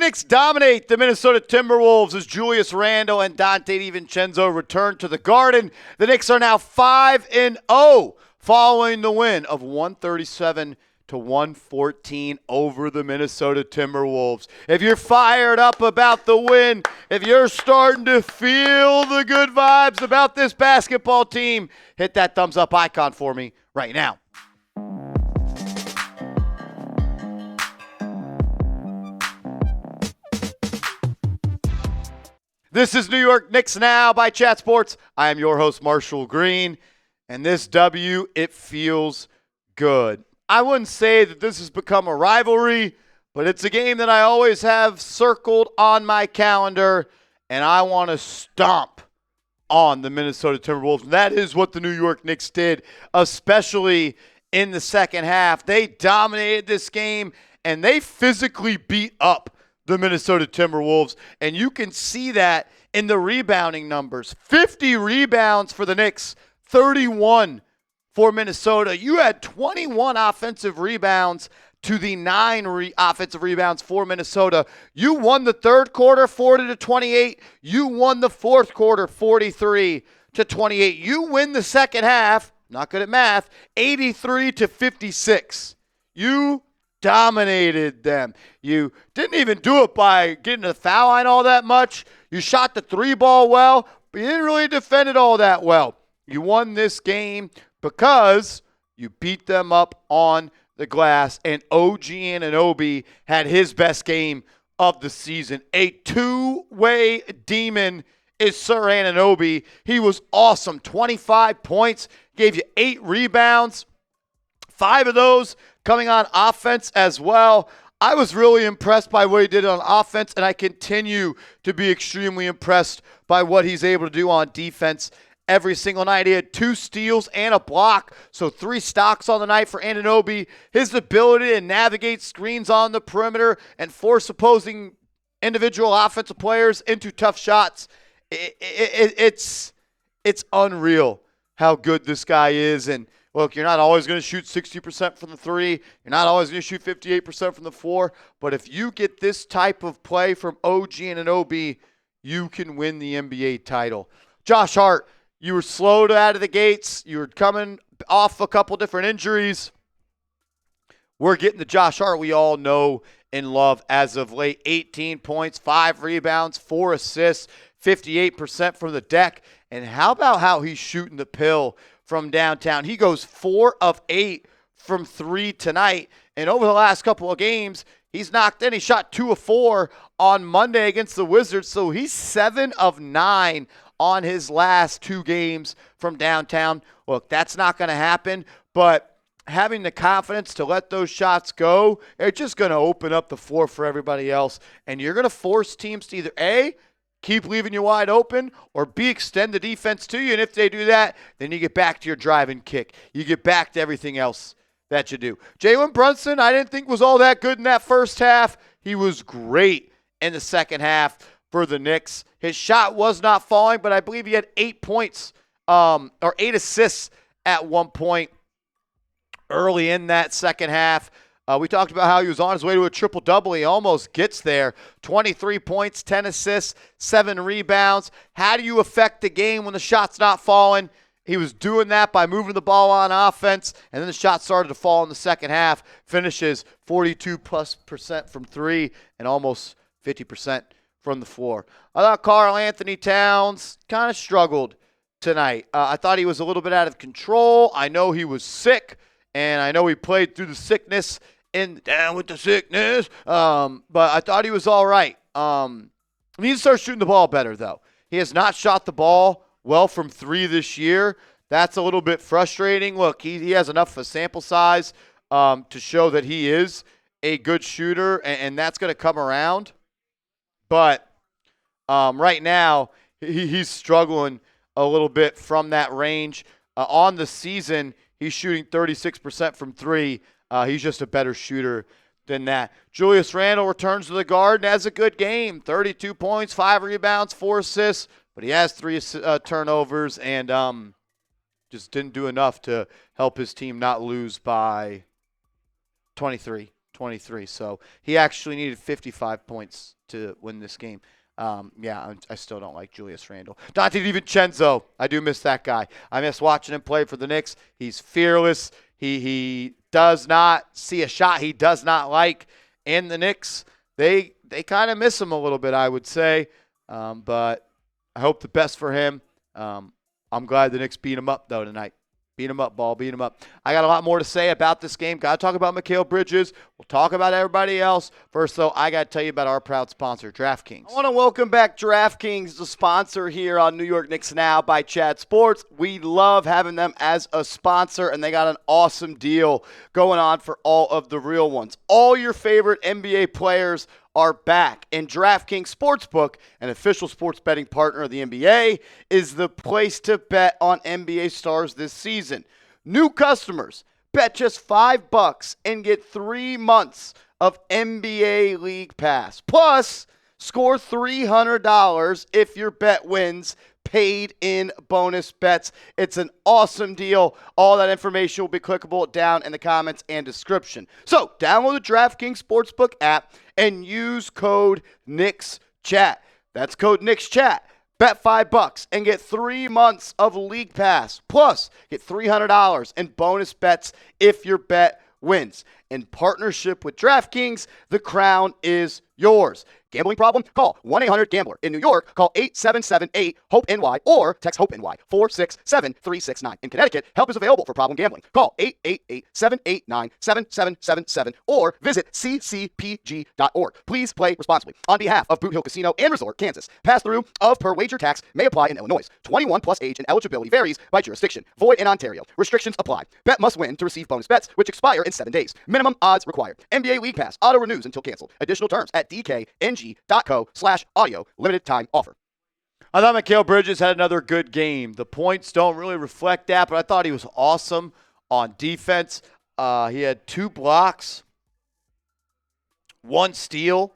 Knicks dominate the Minnesota Timberwolves as Julius, Randle, and Donte DiVincenzo return to the Garden. The Knicks are now 5-0 following the win of 137-114 over the Minnesota Timberwolves. If you're fired up about the win, if you're starting to feel the good vibes about this basketball team, hit that thumbs up icon for me right now. This is New York Knicks Now by Chat Sports. I am your host, Marshall Green, and this W, it feels good. I wouldn't say that this has become a rivalry, but it's a game that I always have circled on my calendar, and I want to stomp on the Minnesota Timberwolves. And that is what the New York Knicks did, especially in the second half. They dominated this game, and they physically beat up the Minnesota Timberwolves, and you can see that in the rebounding numbers. 50 rebounds for the Knicks, 31 for Minnesota. You had 21 offensive rebounds to the 9 offensive rebounds for Minnesota. You won the third quarter 40-28. You won the fourth quarter 43-28. You win the second half, not good at math, 83-56. You dominated them. You didn't even do it by getting to the foul line all that much. You shot the three ball well, but you didn't really defend it all that well. You won this game because you beat them up on the glass, and OG Anunoby had his best game of the season. A two-way demon is Sir Anunoby. He was awesome. 25 points, gave you 8 rebounds, 5 of those coming on offense as well. I was really impressed by what he did on offense, and I continue to be extremely impressed by what he's able to do on defense every single night. He had 2 steals and a block, so 3 stocks on the night for Anunoby. His ability to navigate screens on the perimeter and force opposing individual offensive players into tough shots, it's unreal how good this guy is. And look, you're not always going to shoot 60% from the 3. You're not always going to shoot 58% from the 4. But if you get this type of play from OG Anunoby, you can win the NBA title. Josh Hart, you were slowed out of the gates. You were coming off a couple different injuries. We're getting the Josh Hart we all know and love as of late. 18 points, 5 rebounds, 4 assists, 58% from the deck. And how about how he's shooting the pill from downtown? He goes 4 of 8 from 3 tonight. And over the last couple of games, he's knocked in. He shot 2 of 4 on Monday against the Wizards. So he's 7 of 9 on his last 2 games from downtown. Look, that's not going to happen. But having the confidence to let those shots go, it's just going to open up the floor for everybody else. And you're going to force teams to either A, keep leaving you wide open, or B, extend the defense to you. And if they do that, then you get back to your drive and kick. You get back to everything else that you do. Jalen Brunson, I didn't think was all that good in that first half. He was great in the second half for the Knicks. His shot was not falling, but I believe he had 8 points or 8 assists at one point early in that second half. We talked about how he was on his way to a triple-double. He almost gets there. 23 points, 10 assists, 7 rebounds. How do you affect the game when the shot's not falling? He was doing that by moving the ball on offense, and then the shot started to fall in the second half. Finishes 42+% from 3 and almost 50% from the floor. I thought Randle Towns kind of struggled tonight. I thought he was a little bit out of control. I know he was sick, and I know he played through the sickness and down with the sickness. But I thought he was all right. He needs to start shooting the ball better, though. He has not shot the ball well from 3 this year. That's a little bit frustrating. Look, he has enough of a sample size to show that he is a good shooter, and that's going to come around. But right now, he's struggling a little bit from that range. On the season, he's shooting 36% from 3. He's just a better shooter than that. Julius Randle returns to the Garden, has a good game. 32 points, 5 rebounds, 4 assists. But he has 3 turnovers and just didn't do enough to help his team not lose by 23. 23. So he actually needed 55 points to win this game. I still don't like Julius Randle. Donte DiVincenzo, I do miss that guy. I miss watching him play for the Knicks. He's fearless. He does not see a shot he does not like. And the Knicks, they kind of miss him a little bit, I would say. But I hope the best for him. I'm glad the Knicks beat him up, though, tonight. Beat him up, Ball. Beat him up. I got a lot more to say about this game. Got to talk about Mikal Bridges. We'll talk about everybody else. First, though, I got to tell you about our proud sponsor, DraftKings. I want to welcome back DraftKings, the sponsor here on New York Knicks Now by Chad Sports. We love having them as a sponsor, and they got an awesome deal going on for all of the real ones. All your favorite NBA players are back, and DraftKings Sportsbook, an official sports betting partner of the NBA, is the place to bet on NBA stars this season. New customers, bet just $5 and get 3 months of NBA League Pass. Plus, score $300 if your bet wins, paid in bonus bets. It's an awesome deal. All that information will be clickable down in the comments and description. So, download the DraftKings Sportsbook app and use code KnicksChat. That's code KnicksChat. Bet $5 and get 3 months of League Pass. Plus, get $300 in bonus bets if your bet wins. In partnership with DraftKings, the crown is yours. Gambling problem? Call 1-800-GAMBLER. In New York, call 877-8-HOPE-NY or text HOPE-NY 467-369. In Connecticut, help is available for problem gambling. Call 888-789-7777 or visit ccpg.org. Please play responsibly. On behalf of Boot Hill Casino and Resort, Kansas, pass-through of per wager tax may apply in Illinois. 21 plus age and eligibility varies by jurisdiction. Void in Ontario. Restrictions apply. Bet must win to receive bonus bets, which expire in 7 days. Minimum odds required. NBA League Pass. Auto renews until canceled. Additional terms at dkng.co/audio. Limited time offer. I thought Mikal Bridges had another good game. The points don't really reflect that, but I thought he was awesome on defense. He had 2 blocks, 1 steal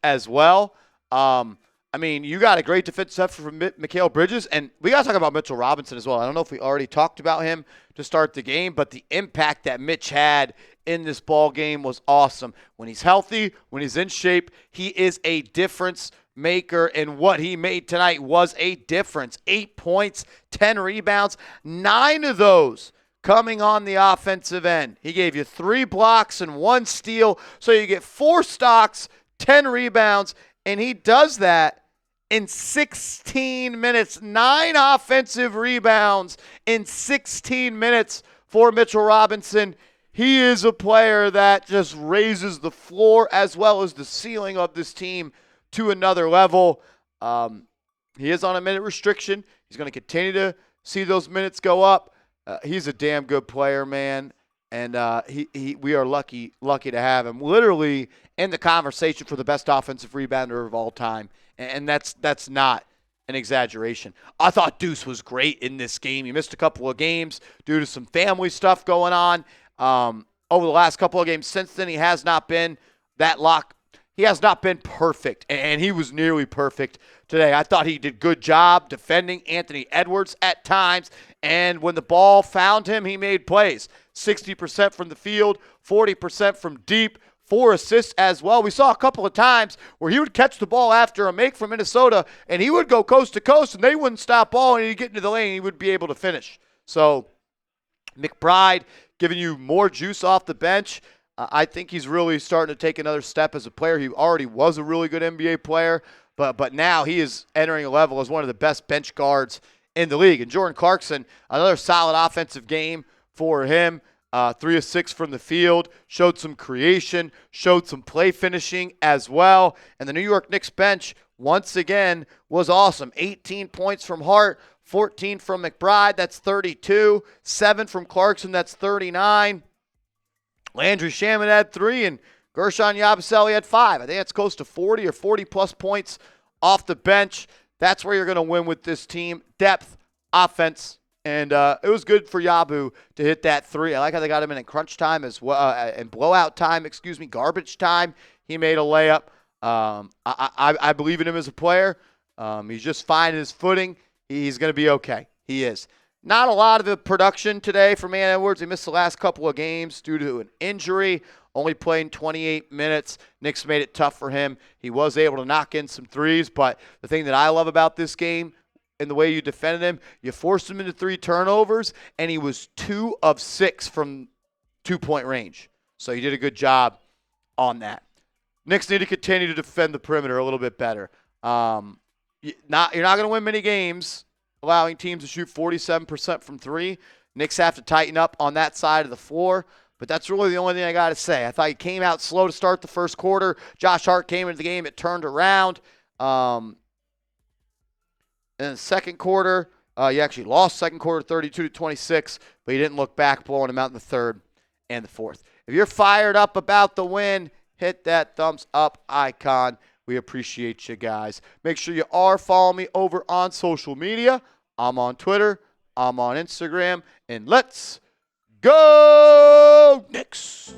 as well. You got a great defensive effort from Mikal Bridges, and we got to talk about Mitchell Robinson as well. I don't know if we already talked about him to start the game, but the impact that Mitch had in this ball game was awesome. When he's healthy, when he's in shape, he is a difference maker, and what he made tonight was a difference. 8 points, 10 rebounds, 9 of those coming on the offensive end. He gave you 3 blocks and 1 steal, so you get 4 stocks, 10 rebounds, and he does that in 16 minutes. 9 offensive rebounds in 16 minutes for Mitchell Robinson. He is a player that just raises the floor as well as the ceiling of this team to another level. He is on a minute restriction. He's going to continue to see those minutes go up. He's a damn good player, man. And we are lucky to have him literally in the conversation for the best offensive rebounder of all time. And that's not an exaggeration. I thought Deuce was great in this game. He missed a couple of games due to some family stuff going on. Over the last couple of games since then, he has not been that lock. He has not been perfect, and he was nearly perfect today. I thought he did a good job defending Anthony Edwards at times, and when the ball found him, he made plays. 60% from the field, 40% from deep, 4 assists as well. We saw a couple of times where he would catch the ball after a make from Minnesota, and he would go coast to coast, and they wouldn't stop ball, and he'd get into the lane, and he would be able to finish. So McBride giving you more juice off the bench. I think he's really starting to take another step as a player. He already was a really good NBA player, but now he is entering a level as one of the best bench guards in the league. And Jordan Clarkson, another solid offensive game for him. 3 of 6 from the field, showed some creation, showed some play finishing as well. And the New York Knicks bench, once again, was awesome. 18 points from Hart, 14 from McBride, that's 32. 7 from Clarkson, that's 39. Landry Shamet had 3, and Gershon Yabusele had 5. I think that's close to 40 or 40-plus points off the bench. That's where you're going to win with this team. Depth, offense, and it was good for Yabu to hit that 3. I like how they got him in crunch time as well, and blowout time, garbage time. He made a layup. I believe in him as a player. He's just finding his footing. He's going to be okay. He is. Not a lot of the production today for Man Edwards. He missed the last couple of games due to an injury. only playing 28 minutes. Knicks made it tough for him. He was able to knock in some threes, but the thing that I love about this game and the way you defended him, you forced him into 3 turnovers, and he was 2 of 6 from 2-point range. So you did a good job on that. Knicks need to continue to defend the perimeter a little bit better. You're not going to win many games allowing teams to shoot 47% from 3. Knicks have to tighten up on that side of the floor. But that's really the only thing I got to say. I thought he came out slow to start the first quarter. Josh Hart came into the game. It turned around. In the second quarter, you actually lost second quarter 32-26, but you didn't look back, blowing him out in the third and the fourth. If you're fired up about the win, hit that thumbs up icon. We appreciate you guys. Make sure you are following me over on social media. I'm on Twitter. I'm on Instagram. And let's go Knicks!